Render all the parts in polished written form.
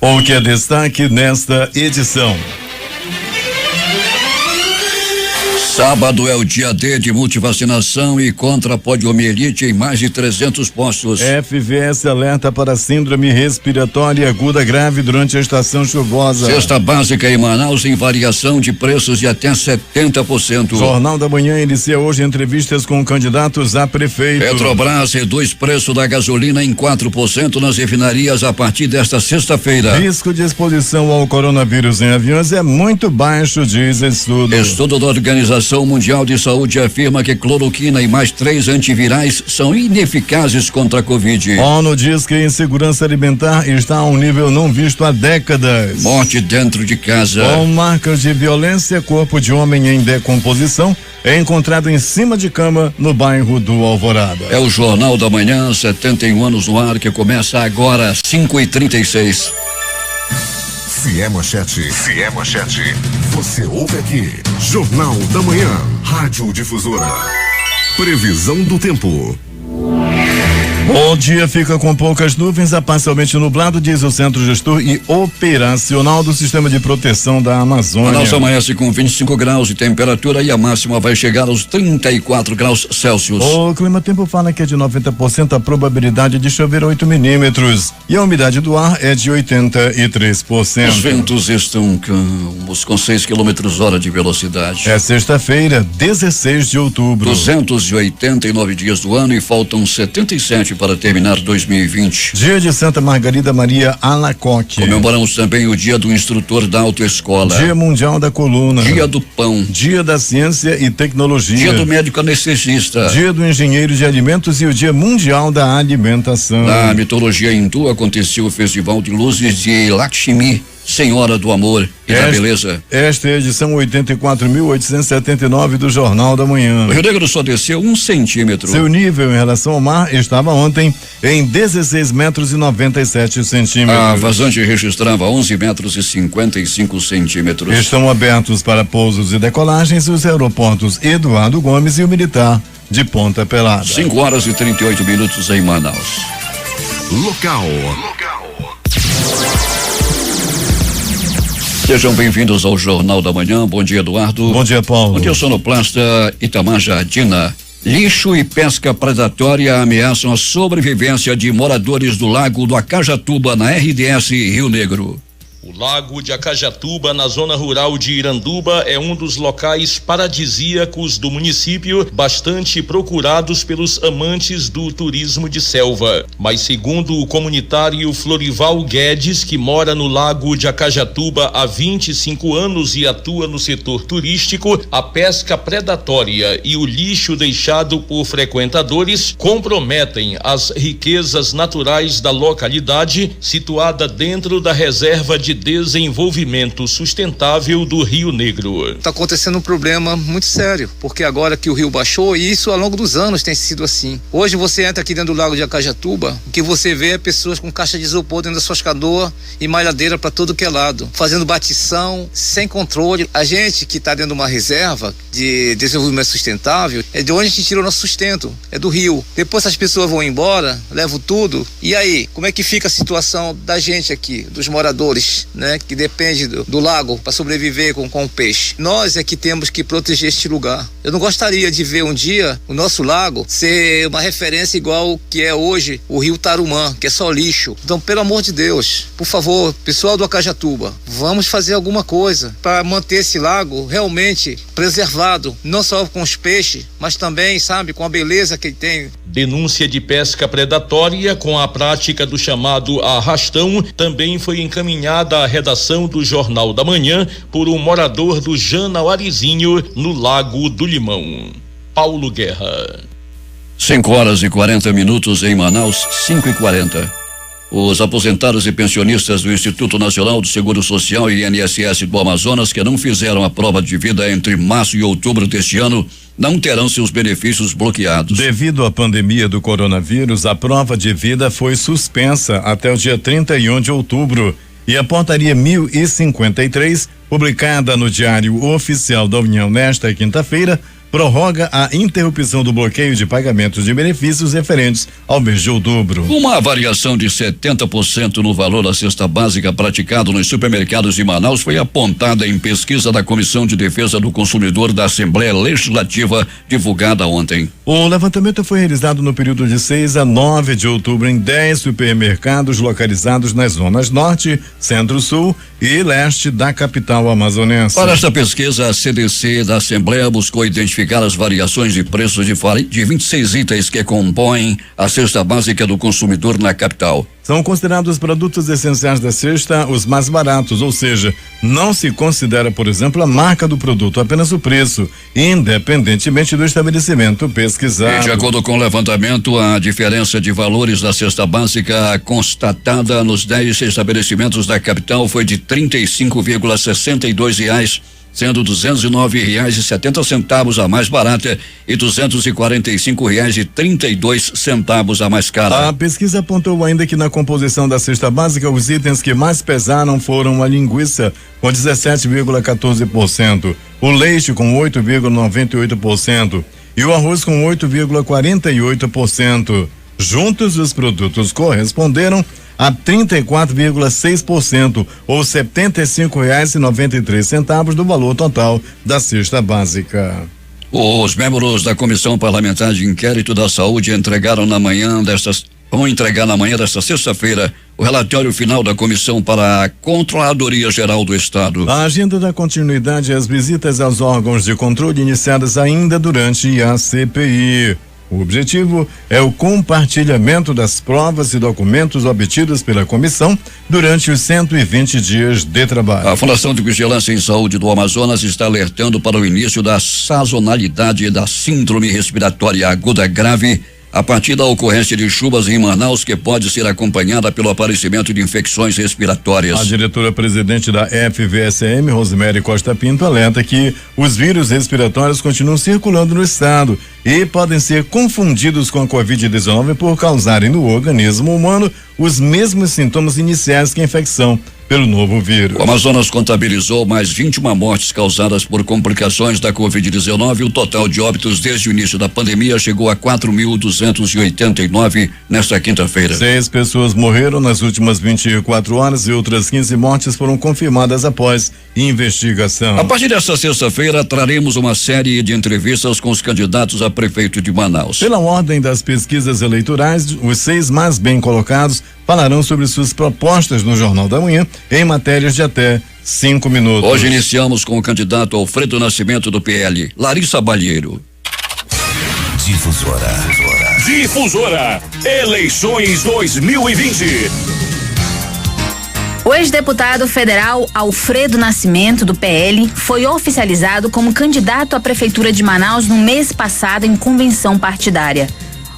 O que é destaque nesta edição? Sábado é o dia D de multivacinação e contra a poliomielite em mais de 300 postos. FVS alerta para síndrome respiratória aguda grave durante a estação chuvosa. Cesta básica em Manaus em variação de preços de até 70%. Jornal da Manhã inicia hoje entrevistas com candidatos a prefeito. Petrobras reduz preço da gasolina em 4% nas refinarias a partir desta sexta-feira. Risco de exposição ao coronavírus em aviões é muito baixo, diz estudo. Estudo da Organização Mundial de Saúde afirma que cloroquina e mais 3 antivirais são ineficazes contra a Covid. ONU diz que a insegurança alimentar está a um nível não visto há décadas. Morte dentro de casa. Com marcas de violência, corpo de homem em decomposição é encontrado em cima de cama no bairro do Alvorada. É o Jornal da Manhã, 71 anos no ar, que começa agora, 5h36. Se é manchete, você ouve aqui. Jornal da Manhã, Rádio Difusora. Previsão do tempo. O dia fica com poucas nuvens a parcialmente nublado, diz o Centro Gestor e Operacional do Sistema de Proteção da Amazônia. Manaus amanhece com 25 graus de temperatura e a máxima vai chegar aos 34 graus Celsius. O Clima Tempo fala que é de 90% a probabilidade de chover 8 milímetros e a umidade do ar é de 83%. Os ventos estão com 6 km/h de velocidade. É sexta-feira, 16 de outubro. 289 dias do ano e faltam 77 para terminar 2020. Dia de Santa Margarida Maria Alacoque. Comemoramos também o dia do instrutor da autoescola. Dia Mundial da Coluna. Dia do Pão. Dia da Ciência e Tecnologia. Dia do médico anestesista. Dia do engenheiro de alimentos e o Dia Mundial da Alimentação. Na mitologia hindu aconteceu o Festival de Luzes de Lakshmi, Senhora do Amor e da Beleza. Esta é a edição 84.879 do Jornal da Manhã. O Rio Negro só desceu 1 centímetro. Seu nível em relação ao mar estava ontem em 16 metros e 97 centímetros. A vazante registrava 11 metros e 55 centímetros. Estão abertos para pousos e decolagens os aeroportos Eduardo Gomes e o Militar de Ponta Pelada. 5h38 em Manaus. Local. Sejam bem-vindos ao Jornal da Manhã. Bom dia, Eduardo. Bom dia, Paulo. Bom dia, sonoplasta Itamar Jardina. Lixo e pesca predatória ameaçam a sobrevivência de moradores do Lago do Acajatuba, na RDS Rio Negro. O Lago de Acajatuba, na zona rural de Iranduba, é um dos locais paradisíacos do município, bastante procurados pelos amantes do turismo de selva. Mas segundo o comunitário Florival Guedes, que mora no Lago de Acajatuba há 25 anos e atua no setor turístico, a pesca predatória e o lixo deixado por frequentadores comprometem as riquezas naturais da localidade, situada dentro da reserva de desenvolvimento sustentável do Rio Negro. Está acontecendo um problema muito sério, porque agora que o rio baixou, e isso ao longo dos anos tem sido assim. Hoje você entra aqui dentro do Lago de Acajatuba, o que você vê é pessoas com caixa de isopor dentro das suas canoas e malhadeira para todo que é lado, fazendo batição, sem controle. A gente que está dentro de uma reserva de desenvolvimento sustentável, é de onde a gente tira o nosso sustento, é do rio. Depois as pessoas vão embora, levam tudo, e aí, como é que fica a situação da gente aqui, dos moradores, né, que depende do lago para sobreviver com o peixe? Nós é que temos que proteger este lugar. Eu não gostaria de ver um dia o nosso lago ser uma referência igual que é hoje o Rio Tarumã, que é só lixo. Então, pelo amor de Deus, por favor, pessoal do Acajatuba, vamos fazer alguma coisa para manter esse lago realmente preservado, não só com os peixes, mas também, sabe, com a beleza que ele tem. Denúncia de pesca predatória com a prática do chamado arrastão também foi encaminhada à redação do Jornal da Manhã por um morador do Janauarizinho, no Lago do Limão. Paulo Guerra. 5h40 em Manaus, 5h40. Os aposentados e pensionistas do Instituto Nacional do Seguro Social e INSS do Amazonas que não fizeram a prova de vida entre março e outubro deste ano não terão seus benefícios bloqueados. Devido à pandemia do coronavírus, a prova de vida foi suspensa até o dia 31 de outubro e a portaria 1053, publicada no Diário Oficial da União nesta quinta-feira, prorroga a interrupção do bloqueio de pagamentos de benefícios referentes ao mês de outubro. Uma variação de 70% no valor da cesta básica praticado nos supermercados de Manaus foi apontada em pesquisa da Comissão de Defesa do Consumidor da Assembleia Legislativa divulgada ontem. O levantamento foi realizado no período de 6 a 9 de outubro em 10 supermercados localizados nas zonas norte, centro-sul e leste da capital amazonense. Para esta pesquisa, a CDC da Assembleia buscou identificar as variações de preços de 26 itens que compõem a cesta básica do consumidor na capital. São considerados produtos essenciais da cesta os mais baratos, ou seja, não se considera, por exemplo, a marca do produto, apenas o preço, independentemente do estabelecimento pesquisado. De acordo com o levantamento, a diferença de valores da cesta básica constatada nos 10 estabelecimentos da capital foi de R$35,62, sendo R$209,70 a mais barata e R$245,32 a mais cara. A pesquisa apontou ainda que na composição da cesta básica, os itens que mais pesaram foram a linguiça, com 17,14%, o leite com 8,98% e o arroz com 8,48%. Juntos, os produtos corresponderam a 34,6%, ou R$75,93 do valor total da cesta básica. Os membros da Comissão Parlamentar de Inquérito da Saúde vão entregar na manhã desta sexta-feira o relatório final da comissão para a Controladoria Geral do Estado. A agenda da continuidade e as visitas aos órgãos de controle iniciadas ainda durante a CPI. O objetivo é o compartilhamento das provas e documentos obtidos pela comissão durante os 120 dias de trabalho. A Fundação de Vigilância em Saúde do Amazonas está alertando para o início da sazonalidade da síndrome respiratória aguda grave a partir da ocorrência de chuvas em Manaus, que pode ser acompanhada pelo aparecimento de infecções respiratórias. A diretora-presidente da FVSM, Rosemary Costa Pinto, alerta que os vírus respiratórios continuam circulando no estado e podem ser confundidos com a Covid-19 por causarem no organismo humano os mesmos sintomas iniciais que a infecção pelo novo vírus. O Amazonas contabilizou mais 21 mortes causadas por complicações da Covid-19. O total de óbitos desde o início da pandemia chegou a 4.289 nesta quinta-feira. 6 pessoas morreram nas últimas 24 horas e outras 15 mortes foram confirmadas após investigação. A partir desta sexta-feira, traremos uma série de entrevistas com os candidatos a prefeito de Manaus. Pela ordem das pesquisas eleitorais, os 6 mais bem colocados falarão sobre suas propostas no Jornal da Manhã em matérias de até 5 minutos. Hoje iniciamos com o candidato Alfredo Nascimento do PL, Larissa Balheiro. Difusora. Eleições 2020. O ex-deputado federal Alfredo Nascimento, do PL, foi oficializado como candidato à Prefeitura de Manaus no mês passado em convenção partidária.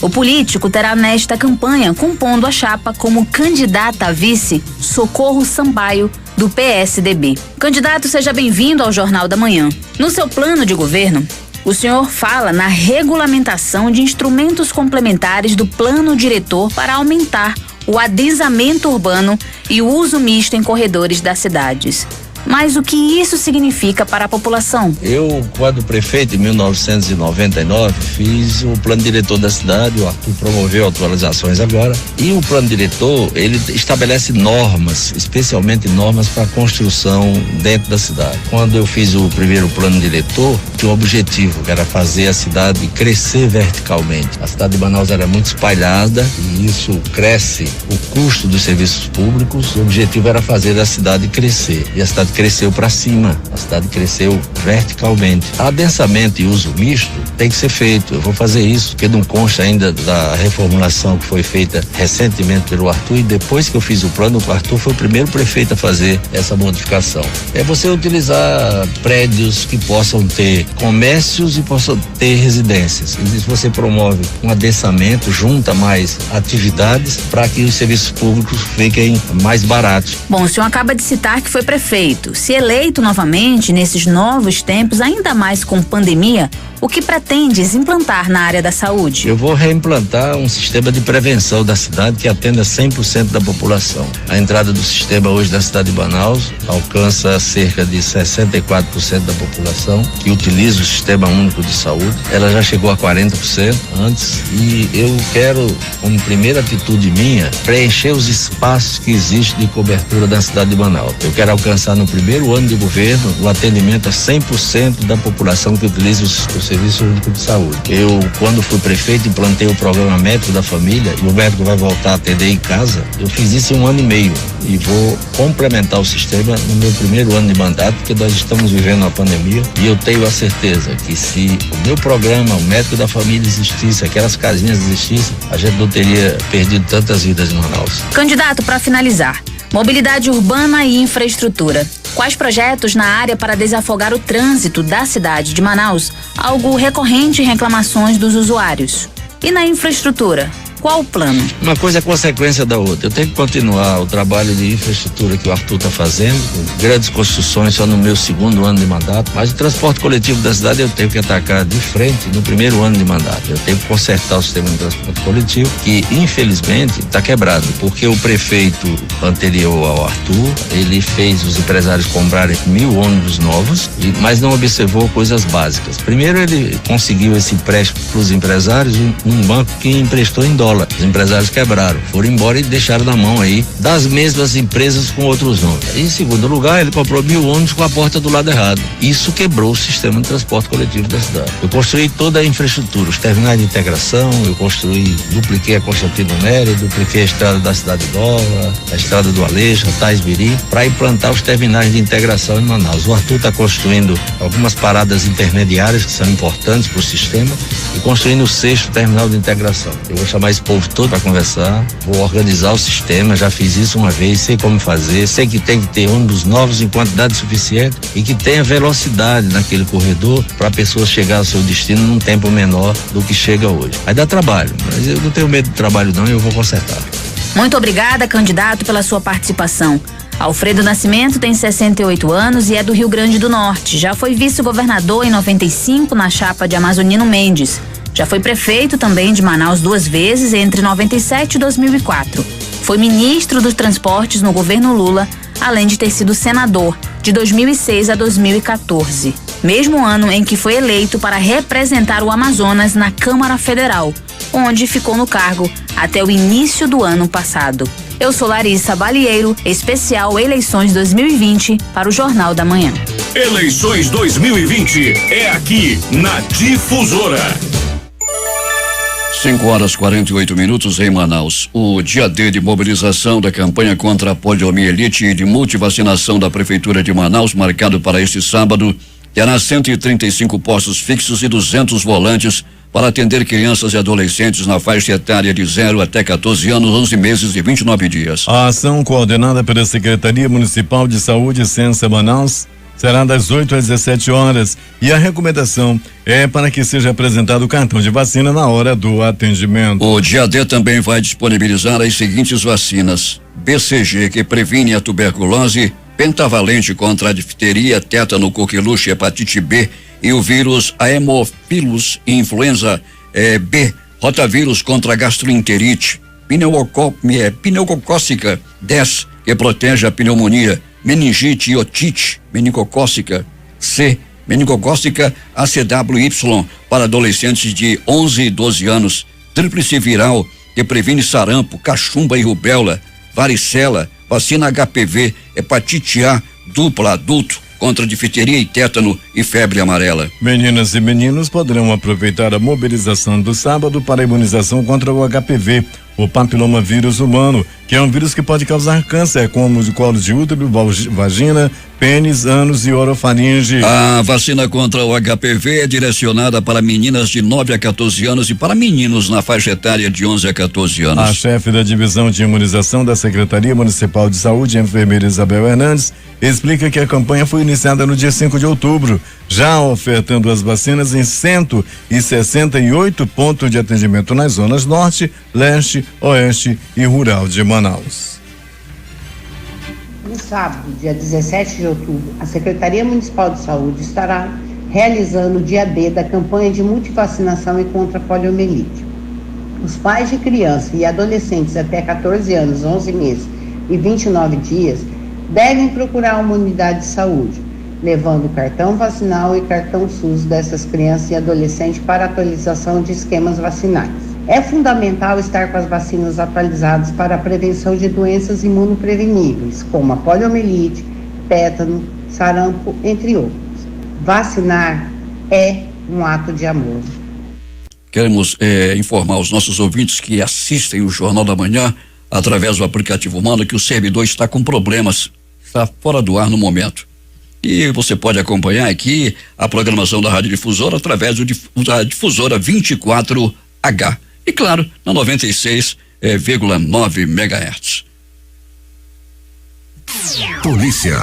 O político terá nesta campanha compondo a chapa como candidata a vice Socorro Sampaio, do PSDB. Candidato, seja bem-vindo ao Jornal da Manhã. No seu plano de governo, o senhor fala na regulamentação de instrumentos complementares do plano diretor para aumentar o adensamento urbano e o uso misto em corredores das cidades. Mas o que isso significa para a população? Eu, quando prefeito, em 1999, fiz o plano diretor da cidade, o Arthur promoveu atualizações agora, e o plano diretor, ele estabelece normas, especialmente normas para construção dentro da cidade. Quando eu fiz o primeiro plano diretor, tinha um objetivo, que era fazer a cidade crescer verticalmente. A cidade de Manaus era muito espalhada e isso cresce o custo dos serviços públicos. O objetivo era fazer a cidade crescer, e a cidade cresceu para cima, a cidade cresceu verticalmente. Adensamento e uso misto tem que ser feito. Eu vou fazer isso, porque não consta ainda da reformulação que foi feita recentemente pelo Arthur, e depois que eu fiz o plano, o Arthur foi o primeiro prefeito a fazer essa modificação. É você utilizar prédios que possam ter comércios e possam ter residências. E isso você promove um adensamento, junta mais atividades para que os serviços públicos fiquem mais baratos. Bom, o senhor acaba de citar que foi prefeito. Se eleito novamente nesses novos tempos, ainda mais com pandemia, O que pretendes implantar na área da saúde? Eu vou reimplantar um sistema de prevenção da cidade que atenda 100% da população. A entrada do sistema hoje da cidade de Manaus alcança cerca de 64% da população que utiliza o Sistema Único de Saúde. Ela já chegou a 40% antes e eu quero, como primeira atitude minha, preencher os espaços que existem de cobertura da cidade de Manaus. Eu quero alcançar no primeiro ano de governo o atendimento a 100% da população que utiliza o Serviço Único de Saúde. Eu, quando fui prefeito, implantei o programa Médico da Família e o médico vai voltar a atender em casa. Eu fiz isso em 1 ano e meio e vou complementar o sistema no meu primeiro ano de mandato, porque nós estamos vivendo uma pandemia e eu tenho a certeza que se o meu programa, o Médico da Família existisse, aquelas casinhas existissem, a gente não teria perdido tantas vidas em Manaus. Candidato, para finalizar, mobilidade urbana e infraestrutura. Quais projetos na área para desafogar o trânsito da cidade de Manaus, algo recorrente em reclamações dos usuários? E na infraestrutura, qual o plano? Uma coisa é consequência da outra. Eu tenho que continuar o trabalho de infraestrutura que o Arthur está fazendo, com grandes construções só no meu 2º ano de mandato, mas o transporte coletivo da cidade eu tenho que atacar de frente no primeiro ano de mandato. Eu tenho que consertar o sistema de transporte coletivo, que infelizmente está quebrado, porque o prefeito anterior ao Arthur, ele fez os empresários comprarem 1.000 ônibus novos, mas não observou coisas básicas. Primeiro, ele conseguiu esse empréstimo para os empresários, um banco que emprestou em dólar. Os empresários quebraram, foram embora e deixaram na mão aí das mesmas empresas com outros nomes. Em segundo lugar, ele comprou 1.000 ônibus com a porta do lado errado. Isso quebrou o sistema de transporte coletivo da cidade. Eu construí toda a infraestrutura, os terminais de integração, dupliquei a Constantino Nery, dupliquei a estrada da Cidade Nova, a estrada do Aleixo, a Taisbiri, para implantar os terminais de integração em Manaus. O Arthur está construindo algumas paradas intermediárias que são importantes para o sistema e construindo o 6º terminal de integração. Eu vou chamar esse povo todo para conversar, vou organizar o sistema, já fiz isso uma vez, sei como fazer, sei que tem que ter ônibus novos em quantidade suficiente e que tenha velocidade naquele corredor para a pessoa chegar ao seu destino num tempo menor do que chega hoje. Vai dar trabalho, mas eu não tenho medo de trabalho não, eu vou consertar. Muito obrigada, candidato, pela sua participação. Alfredo Nascimento tem 68 anos e é do Rio Grande do Norte. Já foi vice-governador em 95 na chapa de Amazonino Mendes. Já foi prefeito também de Manaus 2 vezes entre 97 e 2004. Foi ministro dos Transportes no governo Lula, além de ter sido senador de 2006 a 2014. Mesmo ano em que foi eleito para representar o Amazonas na Câmara Federal, onde ficou no cargo até o início do ano passado. Eu sou Larissa Balieiro, especial Eleições 2020 para o Jornal da Manhã. Eleições 2020 é aqui na Difusora. 5h48 em Manaus. O dia D de mobilização da campanha contra a poliomielite e de multivacinação da Prefeitura de Manaus, marcado para este sábado, terá 135 postos fixos e 200 volantes para atender crianças e adolescentes na faixa etária de 0 até 14 anos, 11 meses e 29 dias. A ação coordenada pela Secretaria Municipal de Saúde e Ciência Manaus será das 8 às 17 horas e a recomendação é para que seja apresentado o cartão de vacina na hora do atendimento. O dia D também vai disponibilizar as seguintes vacinas: BCG, que previne a tuberculose, pentavalente contra a difteria, tétano, coqueluche, hepatite B e o vírus Haemophilus influenza B, rotavírus contra a gastroenterite, pneumocócica 10, que protege a pneumonia, meningite e otite meningocócica C, meningocócica ACWY para adolescentes de 11 e 12 anos, tríplice viral que previne sarampo, cachumba e rubéola, varicela, vacina HPV, hepatite A dupla adulto contra difteria e tétano e febre amarela. Meninas e meninos poderão aproveitar a mobilização do sábado para a imunização contra o HPV, o papilomavírus humano, que é um vírus que pode causar câncer, como de colo de útero, vagina, pênis, ânus e orofaringe. A vacina contra o HPV é direcionada para meninas de 9 a 14 anos e para meninos na faixa etária de 11 a 14 anos. A chefe da divisão de imunização da Secretaria Municipal de Saúde, a enfermeira Isabel Hernandes, explica que a campanha foi iniciada no dia 5 de outubro, já ofertando as vacinas em 168 pontos de atendimento nas zonas norte, leste, oeste e rural de Manaus. No sábado, dia 17 de outubro, a Secretaria Municipal de Saúde estará realizando o dia D da campanha de multivacinação e contra a poliomielite. Os pais de crianças e adolescentes até 14 anos, 11 meses e 29 dias devem procurar uma unidade de saúde, levando o cartão vacinal e cartão SUS dessas crianças e adolescentes para atualização de esquemas vacinais. É fundamental estar com as vacinas atualizadas para a prevenção de doenças imunopreveníveis, como a poliomielite, tétano, sarampo, entre outros. Vacinar é um ato de amor. Queremos informar os nossos ouvintes que assistem o Jornal da Manhã através do aplicativo Manda que o servidor está com problemas, está fora do ar no momento. E você pode acompanhar aqui a programação da Rádio Difusora através da Difusora 24H. E claro, na 96,9 MHz. Polícia.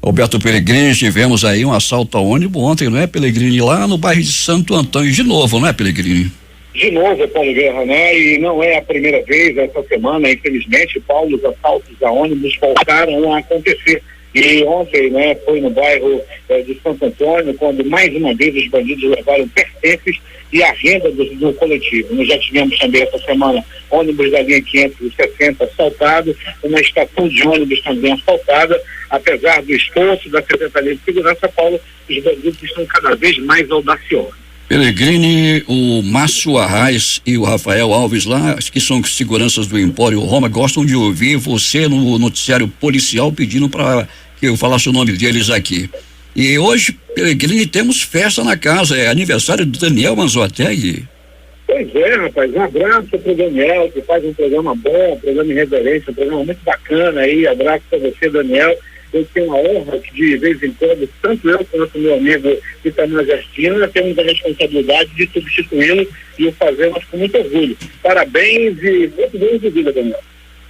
Alberto Pellegrini, tivemos aí um assalto a ônibus ontem, não é, Pellegrini? Lá no bairro de Santo Antônio, de novo, não é, Pellegrini? De novo, Paulo Guerra, né? E não é a primeira vez essa semana, infelizmente, Paulo, os assaltos a ônibus voltaram a acontecer. E ontem, né, foi no bairro de Santo Antônio, quando mais uma vez os bandidos levaram pertences e a renda do coletivo. Nós já tivemos também essa semana ônibus da linha 560 assaltado, uma estação de ônibus também assaltada. Apesar do esforço da Secretaria de Segurança, Paulo, os bandidos estão cada vez mais audaciosos. Pellegrini, o Márcio Arraes e o Rafael Alves lá, que são seguranças do Empório Roma, gostam de ouvir você no noticiário policial pedindo para que eu falasse o nome deles aqui. E hoje, Pellegrini, temos festa na casa, é aniversário do Daniel Manzotelli. Pois é, rapaz, um abraço para o Daniel, que faz um programa bom, um programa em reverência, um programa muito bacana aí, abraço para você, Daniel. Eu tenho a honra de vez em quando, tanto eu quanto meu amigo Itamar Justina, temos a responsabilidade de substituí-lo e o fazemos com muito orgulho. Parabéns e muito bem de vida, Daniel.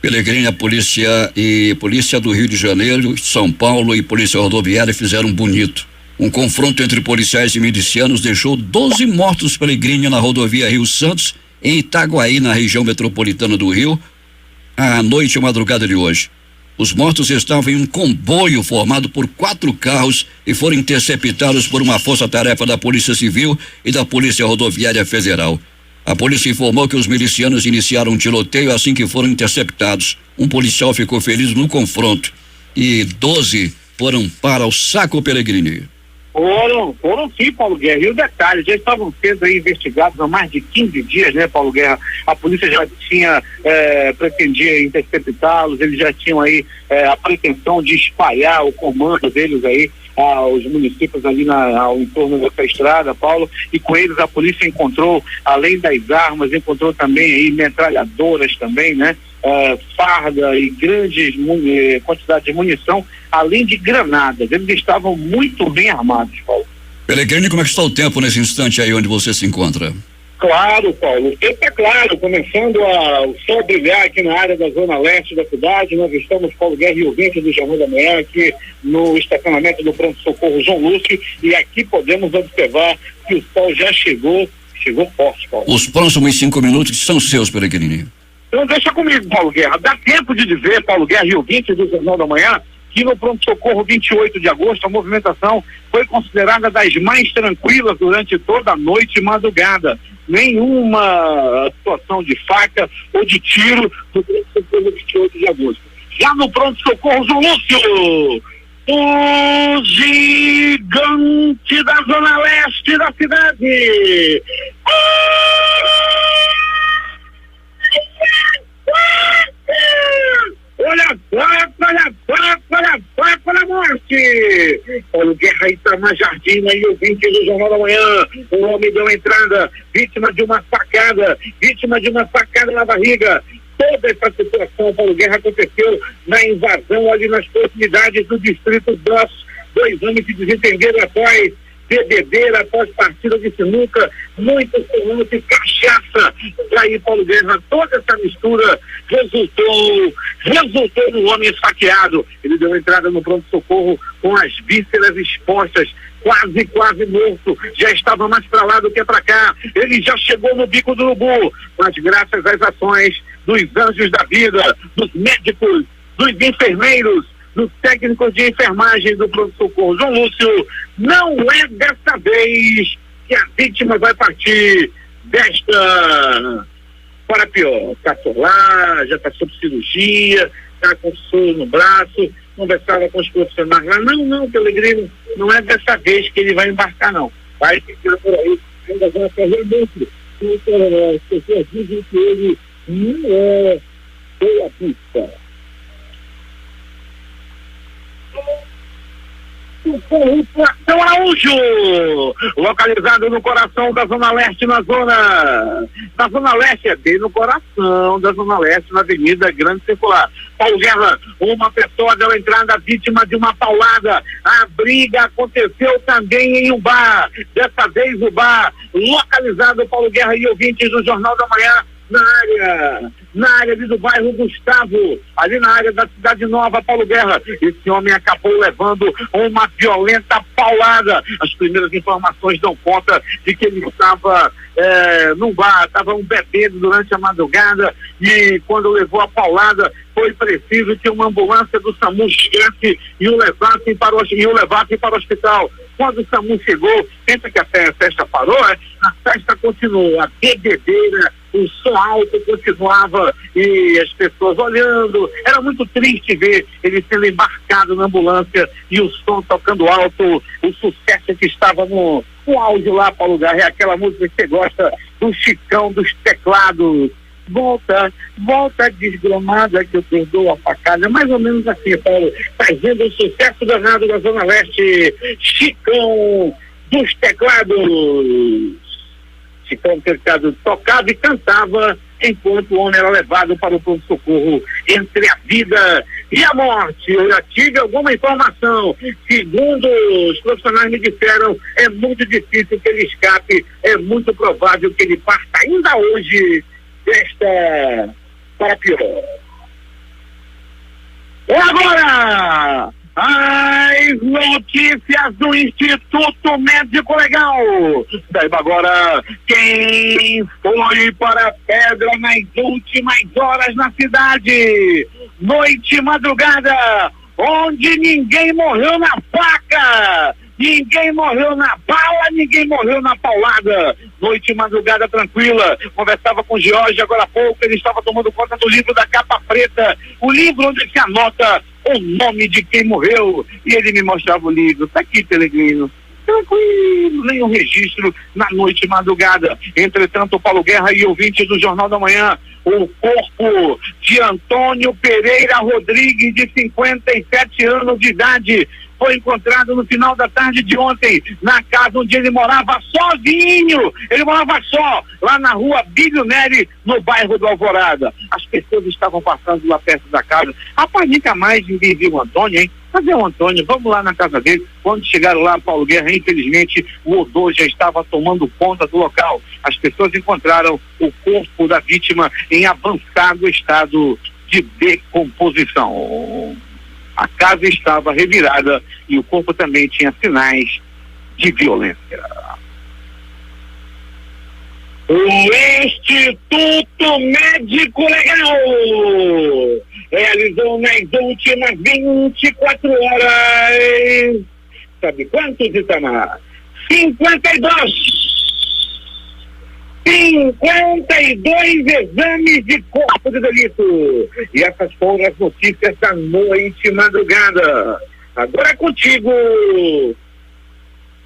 Pellegrini, a polícia do Rio de Janeiro, São Paulo e Polícia Rodoviária fizeram bonito. Um confronto entre policiais e milicianos deixou 12 mortos, Pellegrini, na rodovia Rio Santos, em Itaguaí, na região metropolitana do Rio, à noite e madrugada de hoje. Os mortos estavam em um comboio formado por 4 carros e foram interceptados por uma força-tarefa da Polícia Civil e da Polícia Rodoviária Federal. A polícia informou que os milicianos iniciaram um tiroteio assim que foram interceptados. Um policial ficou ferido no confronto e 12 foram para o saco, Pellegrini. Foram sim, Paulo Guerra. E o detalhe, já estavam sendo aí investigados há mais de 15 dias, né, Paulo Guerra? A polícia já pretendia interceptá-los, eles já tinham aí a pretensão de espalhar o comando deles aí aos municípios ali ao entorno dessa estrada, Paulo, e com eles a polícia encontrou, além das armas, encontrou também aí metralhadoras também, né? Farda e grandes quantidades de munição, além de granadas. Eles estavam muito bem armados, Paulo. Pellegrini, como é que está o tempo nesse instante aí onde você se encontra? Claro, Paulo, o tempo é claro, começando o sol brilhar aqui na área da zona leste da cidade. Nós estamos, Paulo Guerra e ouvinte do Jornal da Manhã, aqui no estacionamento do pronto-socorro João Lúcio, e aqui podemos observar que o sol já chegou forte, Paulo. Os próximos 5 minutos são seus, Pellegrini. Então deixa comigo, Paulo Guerra. Dá tempo de dizer, Paulo Guerra e ouvinte do Jornal da Manhã, que no pronto-socorro 28 de agosto a movimentação foi considerada das mais tranquilas durante toda a noite e madrugada. Nenhuma situação de faca ou de tiro no pronto-socorro 28 de agosto. Já no pronto-socorro João Lúcio, o gigante da zona leste da cidade. Olha a faca da morte! Paulo Guerra, Itamar Jardim, aí ouvinte do Jornal da Manhã. O homem deu entrada, vítima de uma facada na barriga. Toda essa situação, Paulo Guerra, aconteceu na invasão ali nas proximidades do distrito DOS. 2 homens se desentenderam após bebedeira, após partida de sinuca, muito tumulto e cachaça. Daí, Paulo Guerra, toda essa mistura resultou no homem esfaqueado. Ele deu entrada no pronto-socorro com as vísceras expostas, quase morto, já estava mais para lá do que para cá. Ele já chegou no bico do urubu, mas graças às ações dos anjos da vida, dos médicos, dos enfermeiros, do técnico de enfermagem do pronto-socorro, João Lúcio. Não é dessa vez que a vítima vai partir desta para pior. Está lá, já passou por cirurgia, está com soro no braço, conversava com os profissionais lá. Não, Pelegrino, não é dessa vez que ele vai embarcar, não. Vai ficar por aí, ainda vai correr dentro. As pessoas dizem que ele não é boa pista. São Araújo, localizado no coração da Zona Leste, na Zona Leste, é bem no coração da Zona Leste, na Avenida Grande Circular. Paulo Guerra, uma pessoa deu entrada vítima de uma paulada. A briga aconteceu também em um bar, dessa vez o bar localizado, Paulo Guerra e ouvintes do Jornal da Manhã, na área ali do bairro Gustavo, ali na área da Cidade Nova, Paulo Guerra. Esse homem acabou levando uma violenta paulada. As primeiras informações dão conta de que ele estava num bar, estavam bebendo durante a madrugada, e quando levou a paulada foi preciso que uma ambulância do SAMU chegasse e o levasse para o hospital. Quando o SAMU chegou, pensa que a festa parou, a festa continuou, a bebedeira, o som alto continuava e as pessoas olhando. Era muito triste ver ele sendo embarcado na ambulância e o som tocando alto, o sucesso que estava no áudio lá, Paulo Guerra, é aquela música que você gosta, do Chicão, dos teclados. Volta desgramada que eu perdoo a facada, mais ou menos assim, Paulo, fazendo o sucesso danado da Zona Leste, Chicão dos teclados. Chicão tocava e cantava enquanto o homem era levado para o pronto-socorro entre a vida e a morte. Eu já tive alguma informação, segundo os profissionais me disseram, é muito difícil que ele escape, é muito provável que ele parta ainda hoje desta para pior. E agora, as notícias do Instituto Médico Legal. Saiba agora quem foi para a pedra nas últimas horas na cidade. Noite e madrugada, onde ninguém morreu na faca, ninguém morreu na bala, ninguém morreu na paulada. Noite e madrugada tranquila. Conversava com o Jorge agora há pouco, ele estava tomando conta do livro da capa preta, o livro onde se anota o nome de quem morreu, e ele me mostrava o livro. Tá aqui, Pelegrino, tranquilo, nenhum registro na noite e madrugada. Entretanto, Paulo Guerra e ouvintes do Jornal da Manhã, o corpo de Antônio Pereira Rodrigues, de 57 anos de idade, foi encontrado no final da tarde de ontem, na casa onde ele morava sozinho. Ele morava só, lá na rua Bílio Neri, no bairro do Alvorada. As pessoas estavam passando lá perto da casa. Rapaz, nunca mais ninguém viu o Antônio, hein? Cadê o Antônio? Vamos lá na casa dele. Quando chegaram lá, Paulo Guerra, infelizmente, o odor já estava tomando conta do local. As pessoas encontraram o corpo da vítima em avançado estado de decomposição. A casa estava revirada e o corpo também tinha sinais de violência. O Instituto Médico Legal realizou nas últimas 24 horas, sabe quantos, Itamar? 52 exames de corpo de delito. E essas foram as notícias da noite e madrugada. Agora é contigo,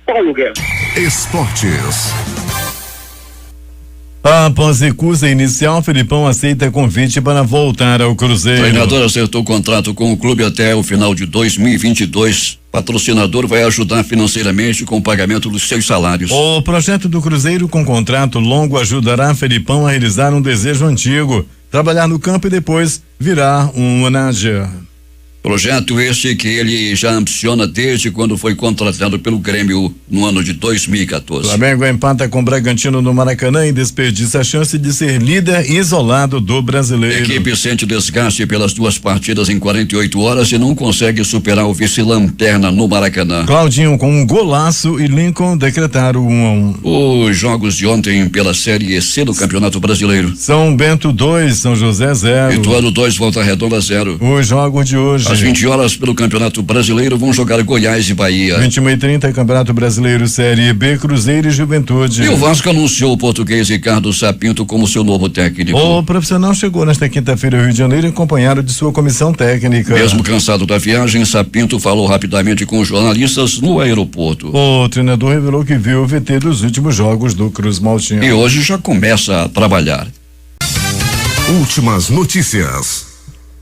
Paulo Guerra. Esportes. Após recusa inicial, Felipão aceita convite para voltar ao Cruzeiro. O treinador acertou o contrato com o clube até o final de 2022. Patrocinador vai ajudar financeiramente com o pagamento dos seus salários. O projeto do Cruzeiro com contrato longo ajudará Felipão a realizar um desejo antigo: trabalhar no campo e depois virar um manager. Projeto esse que ele já ambiciona desde quando foi contratado pelo Grêmio no ano de 2014. Flamengo empata com o Bragantino no Maracanã e desperdiça a chance de ser líder isolado do Brasileiro. A equipe sente desgaste pelas duas partidas em 48 horas e não consegue superar o vice-lanterna no Maracanã. Claudinho com um golaço e Lincoln decretaram 1-1. Os jogos de ontem pela Série C do Campeonato Brasileiro. São Bento 2, São José 0. Ituano 2, Volta Redonda 0. Os jogos de hoje: hoje. Às 20 horas, pelo Campeonato Brasileiro, vão jogar Goiás e Bahia. 21h30, Campeonato Brasileiro Série B, Cruzeiro e Juventude. E o Vasco anunciou o português Ricardo Sapinto como seu novo técnico. O profissional chegou nesta quinta-feira ao Rio de Janeiro acompanhado de sua comissão técnica. Mesmo cansado da viagem, Sapinto falou rapidamente com os jornalistas no aeroporto. O treinador revelou que viu o VT dos últimos jogos do Cruz Maltino. E hoje já começa a trabalhar. Últimas notícias.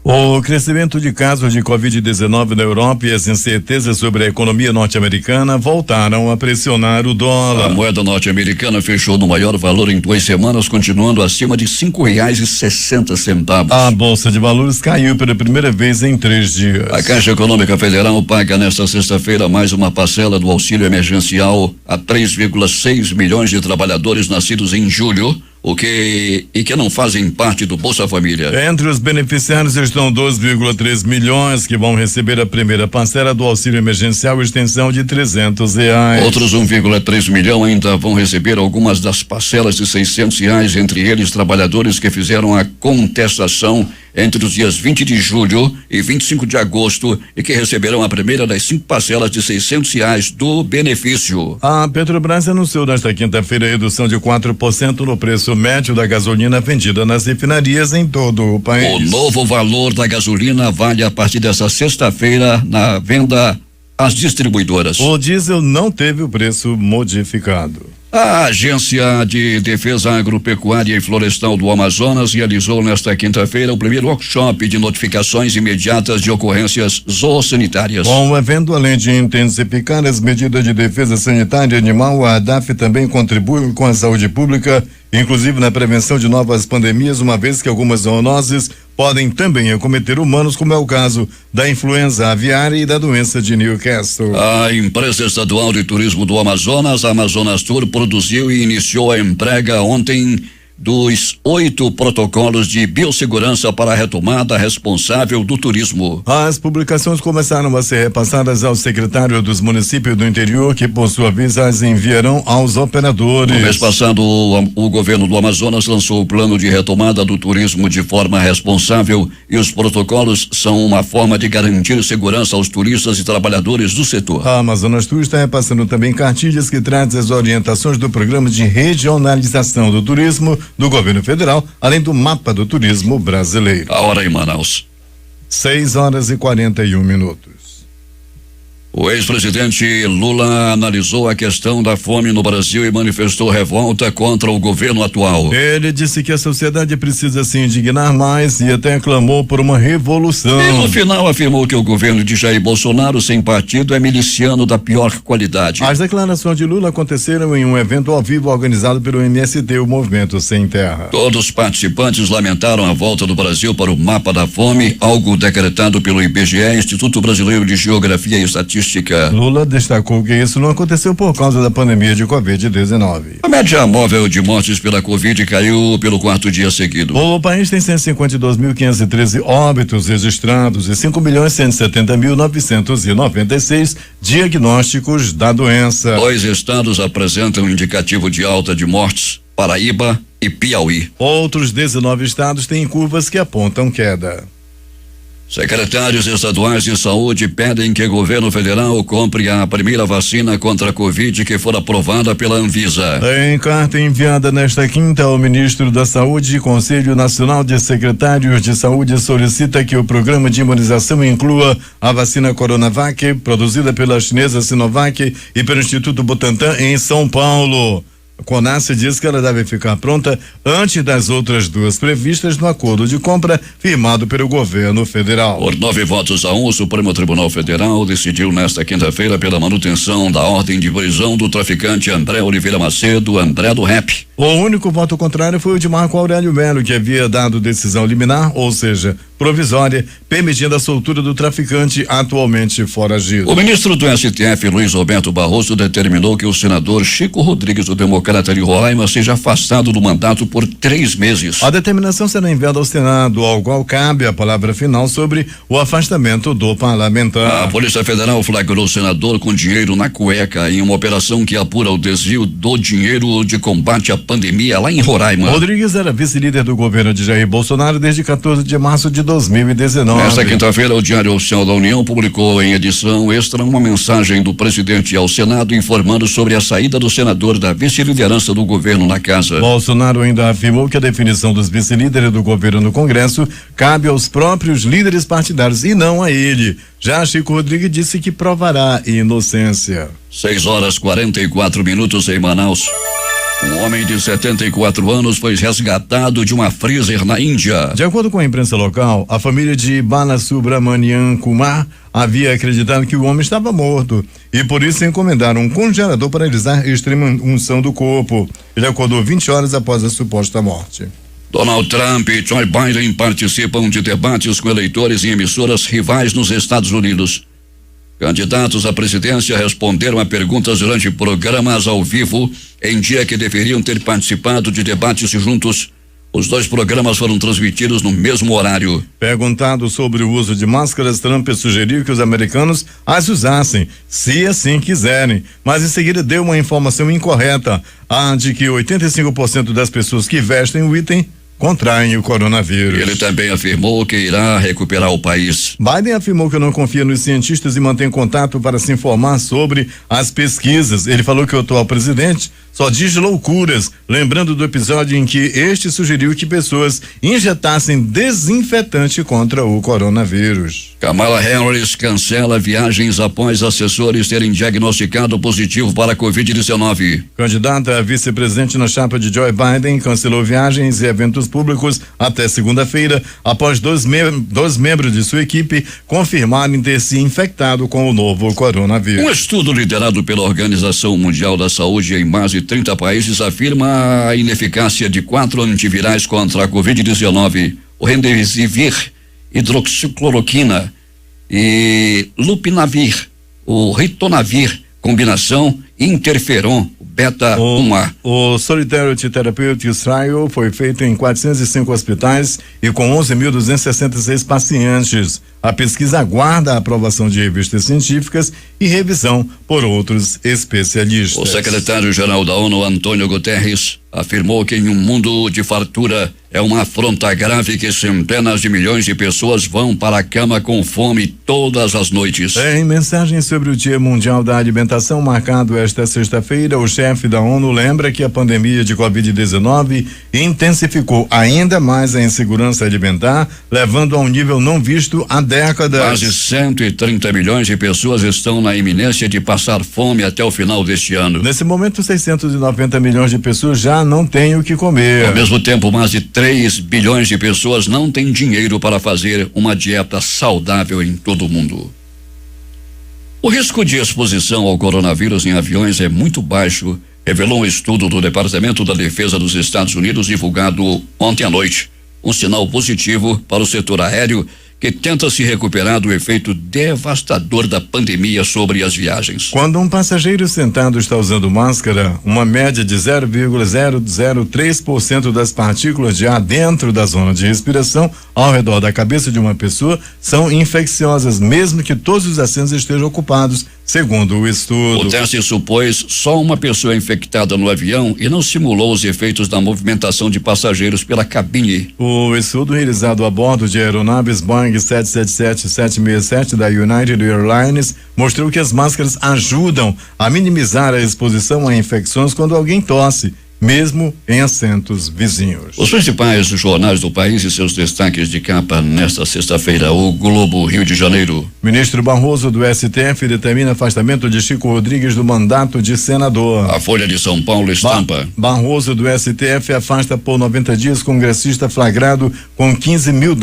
O crescimento de casos de Covid-19 na Europa e as incertezas sobre a economia norte-americana voltaram a pressionar o dólar. A moeda norte-americana fechou no maior valor em 2 semanas, continuando acima de R$5,60. A Bolsa de Valores caiu pela primeira vez em 3 dias. A Caixa Econômica Federal paga nesta sexta-feira mais uma parcela do auxílio emergencial a 3,6 milhões de trabalhadores nascidos em julho, que não fazem parte do Bolsa Família. Entre os beneficiários estão 2,3 milhões que vão receber a primeira parcela do auxílio emergencial extensão de R$300. Outros 1,3 milhão ainda vão receber algumas das parcelas de R$600, entre eles trabalhadores que fizeram a contestação entre os dias 20 de julho e 25 de agosto e que receberão a primeira das 5 parcelas de R$600 do benefício. A Petrobras anunciou nesta quinta-feira a redução de 4% no preço médio da gasolina vendida nas refinarias em todo o país. O novo valor da gasolina vale a partir desta sexta-feira na venda às distribuidoras. O diesel não teve o preço modificado. A Agência de Defesa Agropecuária e Florestal do Amazonas realizou nesta quinta-feira o primeiro workshop de notificações imediatas de ocorrências zoossanitárias. Com o evento, além de intensificar as medidas de defesa sanitária animal, a ADAF também contribui com a saúde pública, inclusive na prevenção de novas pandemias, uma vez que algumas zoonoses podem também acometer humanos, como é o caso da influenza aviária e da doença de Newcastle. A empresa estadual de turismo do Amazonas, a Amazonas Tour, produziu e iniciou a entrega ontem dos 8 protocolos de biossegurança para a retomada responsável do turismo. As publicações começaram a ser repassadas ao secretário dos municípios do interior, que por sua vez as enviarão aos operadores. No mês passado, o governo do Amazonas lançou o plano de retomada do turismo de forma responsável e os protocolos são uma forma de garantir segurança aos turistas e trabalhadores do setor. A Amazonas Tour está repassando também cartilhas que trazem as orientações do programa de regionalização do turismo do governo federal, além do mapa do turismo brasileiro. A hora em Manaus. 6h41. O ex-presidente Lula analisou a questão da fome no Brasil e manifestou revolta contra o governo atual. Ele disse que a sociedade precisa se indignar mais e até clamou por uma revolução. E no final afirmou que o governo de Jair Bolsonaro, sem partido, é miliciano da pior qualidade. As declarações de Lula aconteceram em um evento ao vivo organizado pelo MST, o Movimento Sem Terra. Todos os participantes lamentaram a volta do Brasil para o mapa da fome, algo decretado pelo IBGE, Instituto Brasileiro de Geografia e Estatística. Lula destacou que isso não aconteceu por causa da pandemia de Covid-19. A média móvel de mortes pela Covid caiu pelo 4º dia seguido. O país tem 152.513 óbitos registrados e 5.170.996 diagnósticos da doença. 2 estados apresentam indicativo de alta de mortes: Paraíba e Piauí. Outros 19 estados têm curvas que apontam queda. Secretários estaduais de saúde pedem que o governo federal compre a primeira vacina contra a Covid que for aprovada pela Anvisa. Em carta enviada nesta quinta ao ministro da Saúde, o Conselho Nacional de Secretários de Saúde solicita que o programa de imunização inclua a vacina Coronavac, produzida pela chinesa Sinovac e pelo Instituto Butantan em São Paulo. A CONAS diz que ela deve ficar pronta antes das outras 2 previstas no acordo de compra firmado pelo governo federal. Por 9 votos a 1, o Supremo Tribunal Federal decidiu nesta quinta-feira pela manutenção da ordem de prisão do traficante André Oliveira Macedo, André do Rap. O único voto contrário foi o de Marco Aurélio Melo, que havia dado decisão liminar, ou seja, provisória, permitindo a soltura do traficante atualmente foragido. O ministro do STF, Luiz Roberto Barroso, determinou que o senador Chico Rodrigues, do Democrata de Roraima, seja afastado do mandato por 3 meses. A determinação será enviada ao Senado, ao qual cabe a palavra final sobre o afastamento do parlamentar. A Polícia Federal flagrou o senador com dinheiro na cueca em uma operação que apura o desvio do dinheiro de combate à pandemia lá em Roraima. Rodrigues era vice-líder do governo de Jair Bolsonaro desde 14 de março de 2019. Nesta quinta-feira, o Diário Oficial da União publicou em edição extra uma mensagem do presidente ao Senado informando sobre a saída do senador da vice-liderança do governo na casa. Bolsonaro ainda afirmou que a definição dos vice-líderes do governo no Congresso cabe aos próprios líderes partidários e não a ele. Já Chico Rodrigues disse que provará inocência. 6h44 em Manaus. Um homem de 74 anos foi resgatado de uma freezer na Índia. De acordo com a imprensa local, a família de Balasubramanian Kumar havia acreditado que o homem estava morto e por isso encomendaram um congelador para realizar a extrema unção do corpo. Ele acordou 20 horas após a suposta morte. Donald Trump e Joe Biden participam de debates com eleitores em emissoras rivais nos Estados Unidos. Candidatos à presidência responderam a perguntas durante programas ao vivo em dia que deveriam ter participado de debates juntos. Os dois programas foram transmitidos no mesmo horário. Perguntado sobre o uso de máscaras, Trump sugeriu que os americanos as usassem, se assim quiserem, mas em seguida deu uma informação incorreta, a de que 85% das pessoas que vestem o item contraem o coronavírus. Ele também afirmou que irá recuperar o país. Biden afirmou que não confia nos cientistas e mantém contato para se informar sobre as pesquisas. Ele falou que o atual presidente só diz loucuras, lembrando do episódio em que este sugeriu que pessoas injetassem desinfetante contra o coronavírus. Kamala Harris cancela viagens após assessores terem diagnosticado positivo para a Covid-19. Candidata a vice-presidente na chapa de Joe Biden cancelou viagens e eventos públicos até segunda-feira, após dois membros de sua equipe confirmarem ter se infectado com o novo coronavírus. Um estudo liderado pela Organização Mundial da Saúde em mais de 30 países afirma a ineficácia de 4 antivirais contra a Covid-19, o Remdesivir, hidroxicloroquina e lopinavir, o ritonavir, combinação interferon, beta-1A. O Solidarity Therapeutics Trial foi feito em 405 hospitais e com 11.266 pacientes. A pesquisa aguarda a aprovação de revistas científicas e revisão por outros especialistas. O secretário-geral da ONU, Antônio Guterres, afirmou que em um mundo de fartura é uma afronta grave que centenas de milhões de pessoas vão para a cama com fome todas as noites. Em mensagem sobre o Dia Mundial da Alimentação marcado esta sexta-feira, o chefe da ONU lembra que a pandemia de Covid-19 intensificou ainda mais a insegurança alimentar, levando a um nível não visto há décadas. Quase 130 milhões de pessoas estão na iminência de passar fome até o final deste ano. Nesse momento, 690 milhões de pessoas já não têm o que comer. Ao mesmo tempo, mais de 3 bilhões de pessoas não têm dinheiro para fazer uma dieta saudável em todo o mundo. O risco de exposição ao coronavírus em aviões é muito baixo, revelou um estudo do Departamento da Defesa dos Estados Unidos divulgado ontem à noite. Um sinal positivo para o setor aéreo que tenta se recuperar do efeito devastador da pandemia sobre as viagens. Quando um passageiro sentado está usando máscara, uma média de 0,003% das partículas de ar dentro da zona de respiração ao redor da cabeça de uma pessoa são infecciosas, mesmo que todos os assentos estejam ocupados, segundo o estudo. O teste supôs só uma pessoa infectada no avião e não simulou os efeitos da movimentação de passageiros pela cabine. O estudo realizado a bordo de aeronaves Boeing 777-767 da United Airlines mostrou que as máscaras ajudam a minimizar a exposição a infecções quando alguém tosse, mesmo em assentos vizinhos. Os principais jornais do país e seus destaques de capa nesta sexta-feira. O Globo, Rio de Janeiro. Ministro Barroso do STF determina afastamento de Chico Rodrigues do mandato de senador. A Folha de São Paulo estampa. Barroso do STF afasta por 90 dias congressista flagrado com $15 mil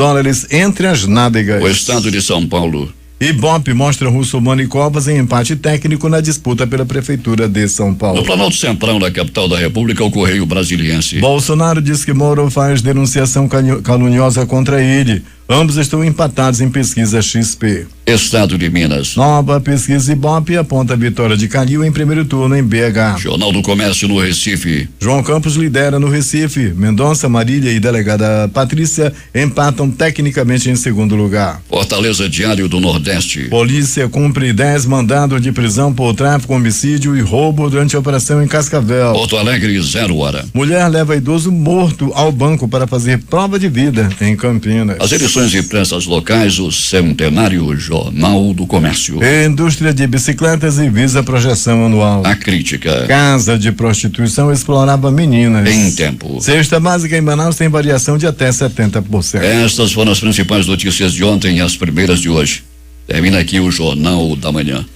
entre as nádegas. O Estado de São Paulo. Ibope mostra Russomano e Covas em empate técnico na disputa pela Prefeitura de São Paulo. No Planalto Central da capital da República, o Correio Brasiliense. Bolsonaro diz que Moro faz denunciação caluniosa contra ele. Ambos estão empatados em pesquisa XP. Estado de Minas. Nova pesquisa Ibope aponta a vitória de Calil em primeiro turno em BH. Jornal do Comércio no Recife. João Campos lidera no Recife. Mendonça, Marília e delegada Patrícia empatam tecnicamente em segundo lugar. Fortaleza, Diário do Nordeste. Polícia cumpre 10 mandados de prisão por tráfico, homicídio e roubo durante a operação em Cascavel. Porto Alegre, 0 hora. Mulher leva idoso morto ao banco para fazer prova de vida em Campinas. As edições impressas locais, o Centenário, Jornal do Comércio. Indústria de bicicletas e visa projeção anual. A crítica. Casa de prostituição explorava meninas. Em tempo. Cesta básica em Manaus tem variação de até 70%. Estas foram as principais notícias de ontem e as primeiras de hoje. Termina aqui o Jornal da Manhã.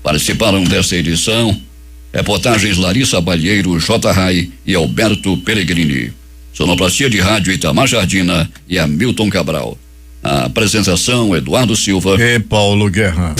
Participaram desta edição reportagens Larissa Balheiro, J. Rai e Alberto Pellegrini. Sonoplastia de rádio Itamar Jardina e Hamilton Cabral. A apresentação Eduardo Silva e Paulo Guerra.